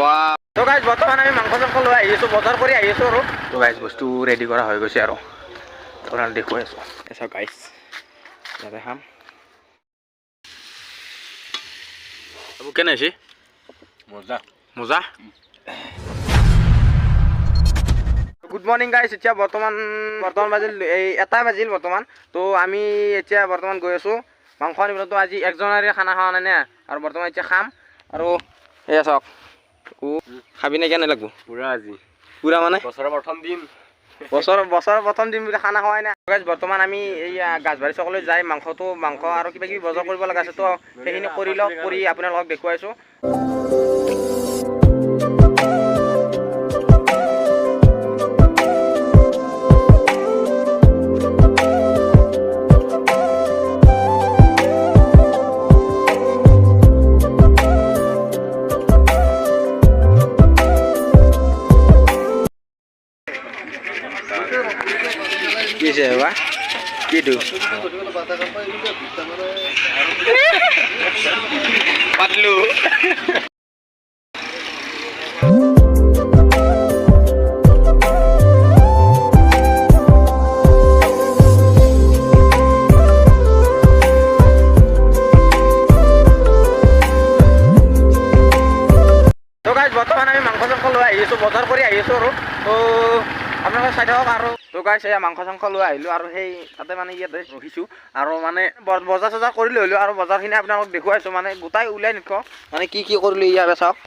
Wow. So guys, বৰ্তমান আমি মাংস চাংস লৈ আহিছো বজাৰ কৰি আহিছো আৰু তো গাইজ বস্তু ৰেডি কৰা হৈ গৈছে আৰু আপোনালোক দেখুৱাই আছো এসব গাইজ ইয়াতে খাম আবু কেনে আছে মজা মজা গুড মৰ্নিং গাইজ এতিয়া বৰ্তমান বাজিল এটা বাজিল বৰ্তমান তো আমি এতিয়া বৰ্তমান গৈ আছো মাংস আনিবলৈ তো আজি একজনৰে খানা খোৱা নাই না আৰু বৰ্তমান এতিয়া খাম আৰু এয়া চাওক খাবি নে কেনে লাগব পুৰা আজি পুৰা মানে বছৰৰ প্ৰথম দিন বছৰৰ প্ৰথম দিন বুলি খানা খোৱাই নাই গাইজ বৰ্তমান আমি এই গাছবাৰী চকলৈ যাই মাংস আৰু কিবা কিবি বজাৰ কৰিব লগা আছে তো সেইখিনি কৰি লওক কৰি আপোনালোকক দেখুৱাইছো Bisa ya Pak? Gitu. Padlu. So guys, বৰ্তমান আমি মাংস চাংস লৈ আহিছো বজাৰ কৰি আহিছো আৰু তো আপোনালোকে চাই থাকক আৰু তো গাইছ এয়া মাংস চাংস লৈ আহিলোঁ আৰু সেই তাতে মানে ইয়াতে ৰখিছোঁ আৰু মানে বজাৰ চজাৰ কৰি লৈ আৰু বজাৰখিনি আপোনালোকক দেখুৱাইছোঁ মানে গোটাই ওলাই নিদিওঁ মানে কি কৰিলোঁ ইয়াতে চাওক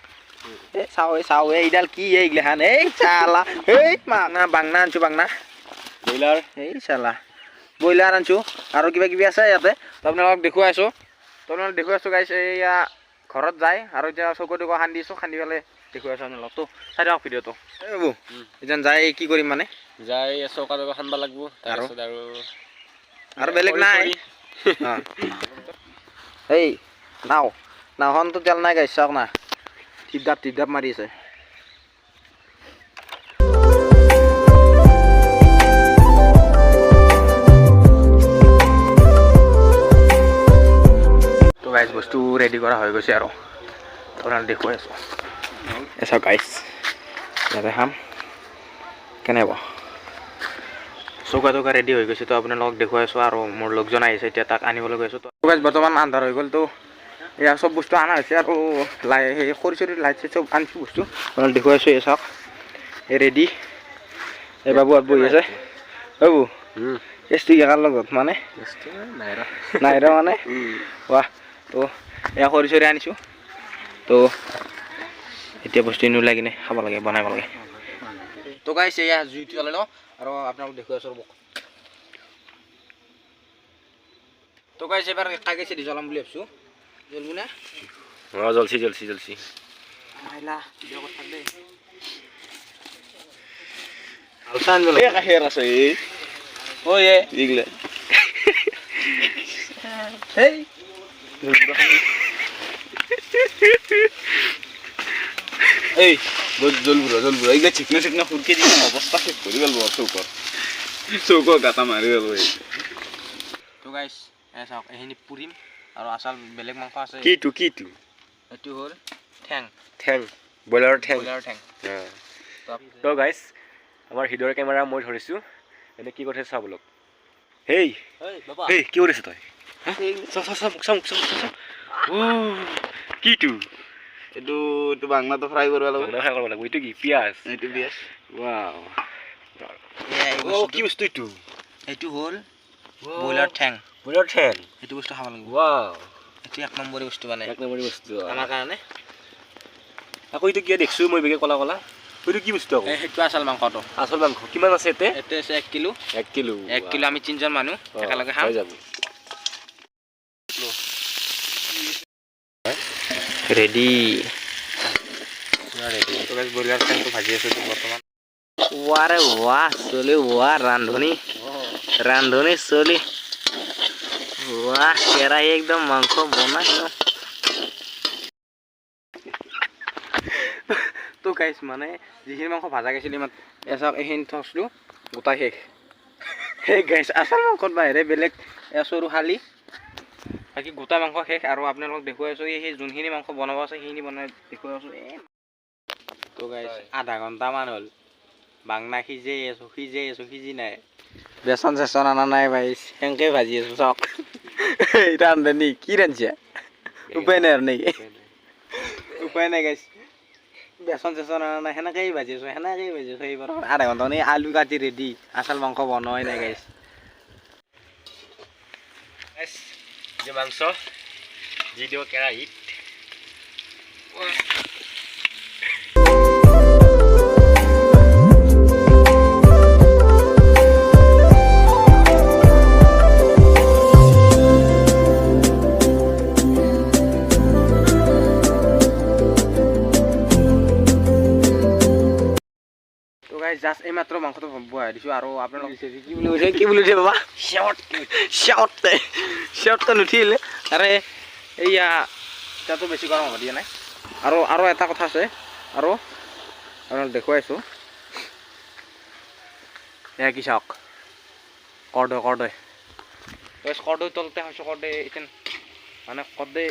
চাওঁ এইডাল কি এইগিলাখান এই চালা এই বাংনা আনিছোঁ বাংনা ব্ৰইলাৰ এই চালা ব্ৰইলাৰ আনিছোঁ আৰু কিবা কিবি আছে ইয়াতে তো আপোনালোকক দেখুৱাইছোঁ গাইছ এয়া ঘৰত যায় আৰু এতিয়া চকু টকু খান্দি পেলাই দেখুৱাইছোঁ আপোনালোক তো চাই থাকক ভিডিঅ'টো এই বাবু এতিয়া যাই কি কৰিম মানে যাই চৌকা টৌকা খান্দিব লাগিব তাৰপিছত আৰু বেলেগ নাই এই নাওখনতো তেল নাই গাইছ চাওক না টিপ মাৰি আছে তো গাইছ বস্তু ৰেডি কৰা হৈ গৈছে আৰু আপোনালোক দেখুৱাই আছোঁ এসব গাইছ ইয়াতে খাম কেনে হ'ব চৌকা টৌকা ৰেডি হৈ গৈছে তো আপোনালোকক দেখুৱাইছোঁ আৰু মোৰ লগজন আহিছে এতিয়া তাক আনিবলৈ গৈছোঁ তো গাইছ বৰ্তমান আন্ধাৰ হৈ গ'ল তো এয়া চব বস্তু অনা হৈছে আৰু সেই খৰি চৰি লাইট চাইট চব আনিছোঁ বস্তু আপোনালোক দেখুৱাইছোঁ এই চাওক এই ৰেডি এই বাবু আৰু বহি আছে বাবু কেছটো কাৰ লগত মানে নাইৰা মানে বাহ তো এয়া খৰি চৰি আনিছোঁ তো এতিয়া বস্তু ওলাই কিনে খাব লাগে বনাব লাগে তো গাইছ এয়া জুইটো জ্বলাই লওঁ আৰু আপোনালোক দেখুৱাই আছোঁ ৰ'ব তো গাইছ এবাৰ কাগজ দি জ্বলাম বুলি ভাবিছোঁ জ্বলব না অঁ জ্বলছি আহিলা ভিডিঅ' কৰি থাক দেই আলচা আনিব লাগে কাষেৰ আছে ঐ এইগিলা হেই এই জলবুৰা এইগিলা চিকনা ফুৰকে দি অৱস্থা শেষ কৰি গ'ল চৌকৰ গাটা মাৰি গ'ল তো গাইছ চাওক এইখিনি পুৰিম আৰু আচল বেলেগ মাংস আছে কিটো এইটো হ'ল ঠেং ব্ৰইলাৰৰ ঠেং তো গাইছ আমাৰ হৃদয়ৰ কেমেৰা মই ধৰিছোঁ এনে কি কথা চাওঁ বোলক হেই কি কৰিছ তই কিটো এইটো বাংলাটো ফ্ৰাই কৰিব লাগিব এইটো কি পিঁয়াজ কি বস্তু এইটো হ'ল ব্ৰইলাৰ ঠেং সেইটো বস্তু খাব লাগিব এইটো এক নম্বৰী বস্তু মানে আমাৰ কাৰণে আকৌ এইটো কিয় দেখিছোঁ মই বেগে কলা এইটো কি বস্তু আকৌ সেইটো আচল মাংস কিমান আছে ইয়াতে আছে 1 কিলো আমি 3জন মানুহ একেলগে খাম ৰেডি ব্ৰইলাৰ ঠেংটো ভাজি আছোঁ বৰ্তমান ৱাহ চলি ৰান্ধনি চলি ৱাহ কেৰাহী একদম মাংস বনাই ন তো গাইছ মানে যিখিনি মাংস ভাজা গৈছিল ইমান এচাক এইখিনি থৈছিলোঁ গোটাই শেষ গাইছ আচল মাংসত বাহিৰে বেলেগ চৰু খালি বাকী গোটা মাংস শেষ আৰু আপোনালোকক দেখুৱাই আছোঁ এই যোনখিনি মাংস বনাব আছে সেইখিনি বনাই দেখুৱাই আছোঁ তো গাইছ আধা ঘণ্টামান হ'ল বাংনা সিজেই আছোঁ সিজি নাই বেচন চেচন আনা নাই ভাই সেনেকৈ ভাজি আছোঁ চাওক এটা ৰান্ধনি কি ৰান্ধিছে উপায় নাই আৰু নেকি উপায় নাই গাইছ বেচন চেচন আনা নাই সেনেকেই ভাজি আছোঁ এইবাৰ আধা ঘণ্টা মানে আলু কাটি ৰেডি আচল মাংস বনোৱাই নাই গাইছ যে মাংস দি দিব কেৰাহীত জাষ্ট এইমাত্ৰ মাংসটো বহাই দিছোঁ আৰু আপোনালোক কি বুলি কৈছে বাবা শ্বেৱটকৈ নুঠিল আৰে এইয়া এতিয়াতো বেছি গৰম হ'ব দিয়া নাই আৰু এটা কথা আছে আৰু আপোনালোক দেখুৱাইছোঁ এয়া কি চাওক কৰ্দৈ তলতে হৈছোঁ কৰ্দৈ এতিয়া মানে কৰ্দৈ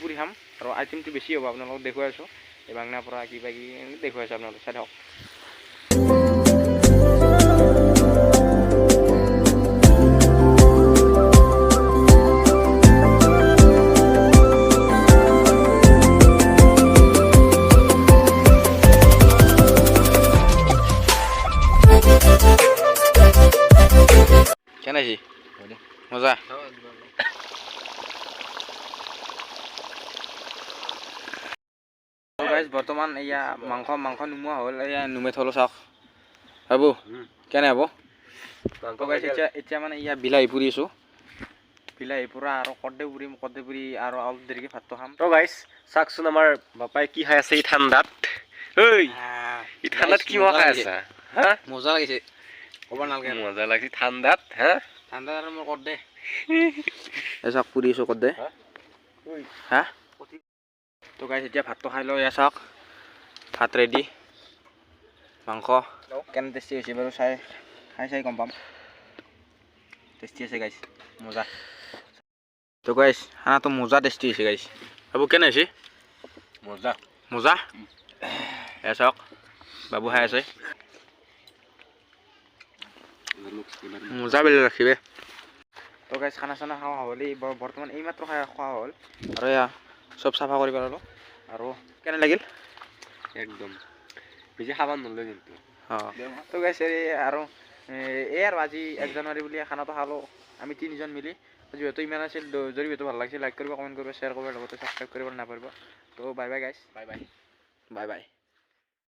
পুৰি খাম আৰু আইটেমটো বেছি হ'ব আপোনালোকক দেখুৱাইছোঁ এই বাংনাৰ পৰা কিবা কিবি দেখুৱাইছোঁ আপোনালোক চাই থাকক কেনেছি মজা বৰ্তমান এয়া মাংস নুমোৱা হ'ল এয়া নুমাই থলোঁ চাওক বাবু কেনে হ'ব এতিয়া মানে এয়া বিলাহী পুৰি আছোঁ বিলাহী পুৰা আৰু কৰ্দৈ পুৰি আৰু অলপ দেৰিকৈ ভাতটো খাম তো গাইছ চাওকচোন আমাৰ বাপাই কি খাই আছে এই ঠাণ্ডাত এই ঠাণ্ডাত কি খাই আছা হা মজা লাগিছে ক'ব নালাগে মজা লাগিছে ঠাণ্ডাত হা ঠাণ্ডাত আৰু মোৰ কৰ্দৈ এই চাওক পুৰি আছোঁ কৰ্দৈ হা তো গাইছ এতিয়া ভাতটো খাই লওঁ এয়া চাওক ভাত ৰেডি মাংস কেনে টেষ্টি হৈছে বাৰু চাই গম পাম টেষ্টি আছে গাইছ মজা তো গাইছ খানাটো মজা টেষ্টি হৈছে গাইছ বাবু কেনে হৈছে মজা এয়া চাওক বাবু খাই আছে মজা বেলেগ ৰাখিবে তো গাইছ খানা চানা খোৱা হ'ল বৰ্তমান এইমাত্ৰ খোৱা হ'ল আৰু এয়া চব চাফা কৰি পেলালোঁ আৰু কেনে লাগিল একদম বেছি খাব নলয় কিন্তু তো গাইছ আৰু আজি 1 জানুৱাৰী বুলি খানাটো খালোঁ আমি 3জন মিলি যিহেতু ইমান আছিল যদি ভিডিঅ'টো ভাল লাগিছিল লাইক কৰিব কমেণ্ট কৰিব শ্বেয়াৰ কৰিব লগতে ছাবস্ক্ৰাইব কৰিব নাপাহৰিব তো বাই বাই গাইছ বাই